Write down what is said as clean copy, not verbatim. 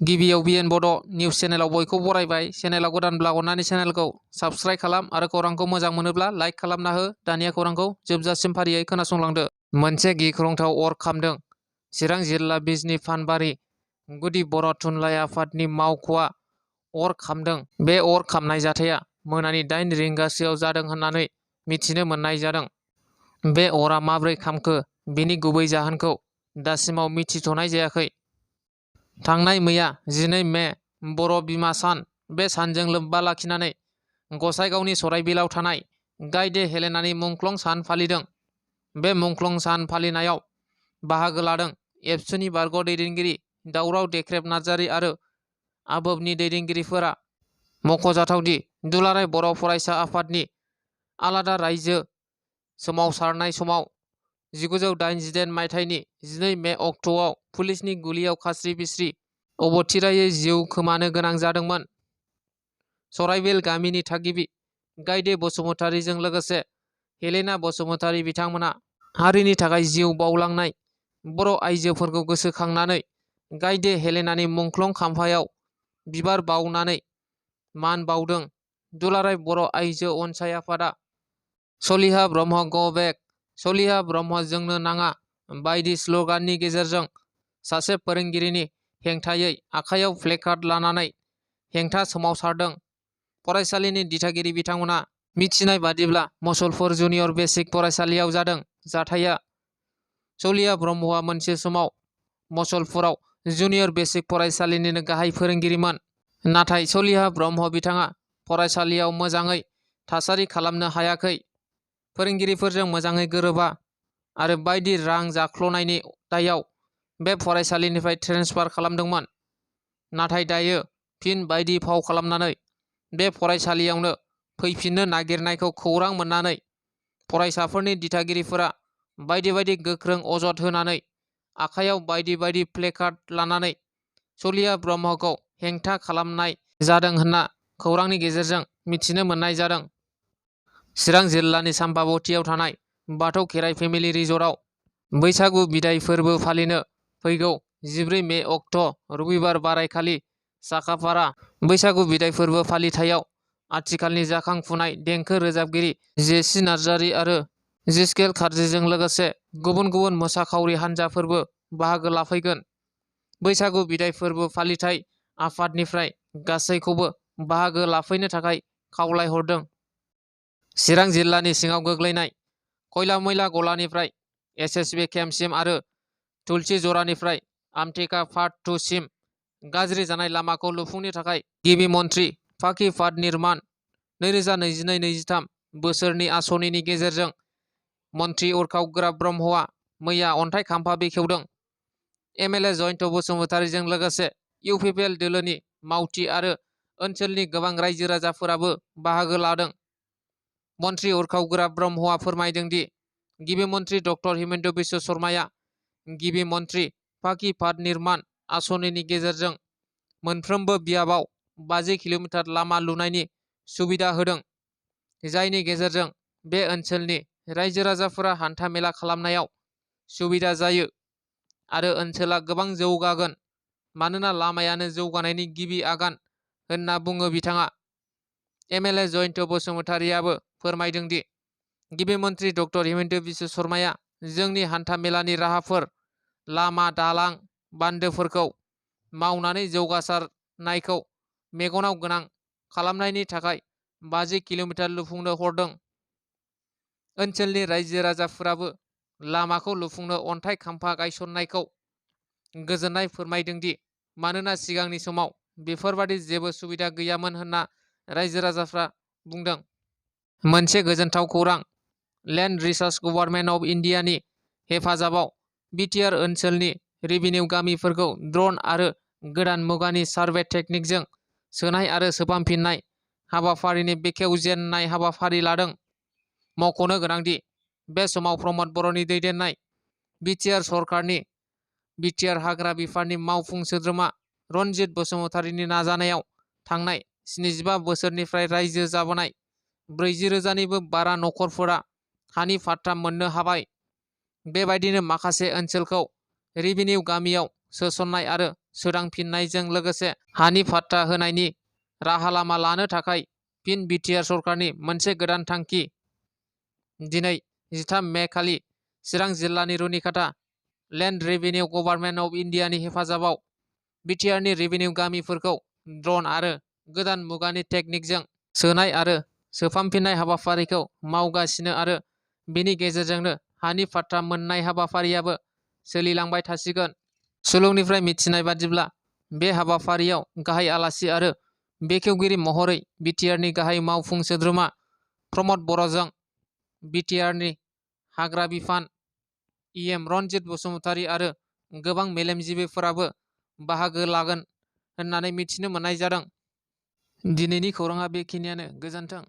गिबियाव बिएन बड' निउस चेनेलाव बयखौ बरायबाय। चेनेलाव गोदानब्ला अननानै चेनेलखौ साबस्क्राइब खालाम आरो खौरांखौ मोजां मोनोब्ला लाइक खालामना हो। दानिया खौरांखौ जोबजासिम फारियै खोनासंलांदो। मोनसे गिख्रंथाव अर खामदों। चिरां जिल्ला बिजनी फानबारि गुदि बर' थुनलाइ आफादनि मावख'आ अर खामदों। बे अर खामनाय जाथाया मोनानि 8 रिंगासोआव जादों होननानै मिथिनो मोननाय जादों। बे अरा माब्रै खामखो बेनि गुबै जाहोनखौ दासिमाव मिथिथ'नाय जायाखै। थांनाय मैया 12 मे बर' बिमा सान। बे सानजों लोब्बा लाखिनानै गसाइगावनि सराइबिलाव थानाय गायदे हेलेनानि मुंख्लं सान फालिदों। बे मुंख्लं सान फालिनायाव बाहागो लादों एबसुनि बारग' दैदेनगिरि दावराव देख्रेब नार्जारि आरो आबोबनि दैदेनगिरिफोरा। मख'जाथावदि दुलाराय बर' फरायसा आफादनि आलादा रायजो सोमावसारनाय समाव 1988 मायथाइनि 12 मे अक्ट'आव पुलिसनि गुलियाव खास्रि बिस्रि अबथिरायै जिउ खोमानो गोनां जादोंमोन। सराइबिल गामिनि थागिबि गायदे बसुमतारीजों लोगोसे हेलेना बसुमतारी बिथांमोना हारिनि थाखाय जिउ बाउलांनाय बर' आइजोफोरखौ गोसोखांनानै गायदे हेलेनानि मुंख्लं खाम्फायाव बिबार बाउनानै मान बाउदों। दुलाराय बर' आइजो अनसाय आफादा सलिहा ब्रह्म गो बेक, सलिहा ब्रह्म जोंनो नाङा बायदि स्लगाननि गेजेरजों सासे फोरोंगिरिनि हेंथायै आखायाव प्लेकार्ड लानानै हेंथा सोमावसारदों। फरायसालिनि दिथागिरि बिथांमोना मिथिनाय बादिब्ला मसलपुर जुनियर बेसिक फरायसालियाव जादों जाथाया। सलिहा ब्रह्मआ मोनसे समाव मसलपुराव जुनियर बेसिक फरायसालिनिनो गाहाय फोरोंगिरिमोन। नाथाय सलिहा ब्रह्म बिथाङा फरायसालियाव मोजाङै थासारि खालामनो हायाखै, फोरोंगिरिफोरजों मोजाङै गोरोबा आरो बायदि रां जाख्ल'नायनि दायाव बे फरायसालिनिफ्राय ट्रेन्सफार खालामदोंमोन। नाथाय दायो फिन बायदि फाव खालामनानै बे फरायसालियावनो फैफिननो नागिरनायखौ खौरां मोननानै फरायसाफोरनि दिथागिरिफोरा बायदि बायदि गोख्रों अजद होनानै आखायाव बायदि बायदि प्लेकार्ड लानानै सलिहा ब्रह्मखौ हेंथा खालामनाय जादों होनना खौरांनि गेजेरजों मिथिनो मोननाय जादों। चिरां जिल्लानि साम्पाबथियाव थानाय बाथौ खेराइ फेमिलि रिजर्टआव बैसागु बिदाय फोरबो फालिनो फैगौ 14 मे अक्ट' रबिबार बारायखालि साखाफारा बैसागु बिदाय फोरबो फालिथायाव आथिखालनि जाखांफुनाय देंखो रोजाबगिरि जेसि नार्जारि आरो जिस्केल खार्जिजों लोगोसे गुबुन गुबुन मोसाखावरि हान्जाफोरबो बाहागो लाफैगोन। बैसागु बिदाय फोरबो फालिथाय आफादनिफ्राय गासैखौबो बाहागो लाफैनो थाखाय खावलायहरदों। चिरां जिल्लानि सिङाव गोग्लैनाय खयला मैला गलानिफ्राय एसएसबि केम्पसिम आरो तुलसि जरानिफ्राय आमटेका पार्ट 2 सिम गाज्रि जानाय लामाखौ लुफुंनो थाखाय गिबि मन्थ्रि पाकि पाट निर्माण 2022-23 बोसोरनि आसनिनि गेजेरजों मन्थ्रि उरखाव गोराब ब्रह्मआ मैया अन्थाइ खाम्फा बेखेवदों। एमएलए जयन्त बसुमतारीजों लोगोसे इउपिपिएल दोलोनि मावथि आरो ओनसोलनि गोबां रायजो राजाफोराबो बाहागो लादों। मन्थ्रि उरखाव गोराब ब्रह्मआ फोरमायदों दि गिबि मन्थ्रि डक्टर हिमन्त बिश्व शर्माया गिबि मन्थ्रि पाकि पाट निर्माण आसनिनि गेजेरजों मोनफ्रोमबो बियाबाव 50 किल'मिटार लामा लुनायनि सुबिदा होदों, जायनि गेजेरजों बे ओनसोलनि रायजो राजाफोरा हान्था मेला खालामनायाव सुबिदा जायो आरो ओनसोला गोबां जौगागोन मानोना लामायानो जौगानायनि गिबि आगान होनना बुङो बिथाङा। एमएलए जयन्त बसुमतारीआबो फोरमायदों दि गिबि मन्थ्रि डक्टर हिमन्त बिश्व शर्माया जोंनि हान्था मेलानि राहाफोर, लामा दालां बान्दोफोरखौ मावनानै जौगासारनायखौ मेगनाव गोनां खालामनायनि थाखाय 50 किल'मिटार लुफुंनो हरदों। ओनसोलनि रायजो राजाफोराबो लामाखौ लुफुंनो अन्थाइ खाम्फा गायसननायखौ गोजोननाय फोरमायदों दि मानोना सिगांनि समाव बेफोरबादि जेबो सुबिदा गैयामोन होनना रायजो राजाफ्रा बुंदों। मोनसे गोजोनथाव खौरां, लेन्ड रिसार्च गभर्नमेन्ट अफ इन्डियानि हेफाजाबाव बिटिआर ओनसोलनि रेभिनिउ गामिफोरखौ ड्रन आरो गोदान मुगानि सार्भे टेकनिकजों सोनाय आरो सोफामफिननाय हाबाफारिनि बेखेवजेननाय हाबाफारि लादों। मख'नो गोनांदि बे समाव प्रमद बर'नि दैदेननाय बिटिआर सरकारनि बिटिआर हाग्रा बिफाननि मावफुं सोद्रोमा रनजित बसुमतारीनि नाजानायाव थांनाय 75 बोसोरनिफ्राय रायजो जाबोनाय 40,000निबो बारा नखरफोरा हानि फाट्टा मोननो हाबाय। बेबायदिनो माखासे ओनसोलखौ रेभिनिउ गामियाव सोसननाय आरो सोदांफिननायजों लोगोसे हानि पाट्टा होनायनि राहा लामा लानो थाखाय फिन BTR सरकारनि मोनसे गोदान थांखि। दिनै 13 मे खालि चिरां जिल्लानि रुनिकाटा लेन्ड रेभिनिउ गभार्नमेन्ट अफ इन्डियानि हेफाजाबाव BTRनि रेभिनिउ गामिफोरखौ ड्रन आरो गोदान मुगानि टेकनिकजों सोनाय आरो सोफामफिननाय हाबाफारिखौ मावगासिनो आरो बेनि गेजेरजोंनो हानि पाट्टा मोननाय हाबाफारियाबो सोलिलांबाय थासिगोन। सुलुंनिफ्राय मिथिनाय बादिब्ला बे हाबाफारियाव गाहाय आलासि आरो बेखेवगिरि महरै BTRनि गाहाय मावफुं सोद्रोमा प्रमद बर'जों BTRनि हाग्रा बिफान EM रनजित बसुमतारी आरो गोबां मेलेमजिबिफोराबो बाहागो लागोन होननानै मिथिनो मोननाय जादों। दिनैनि खौराङा बेखिनियानो। गोजोन्थों।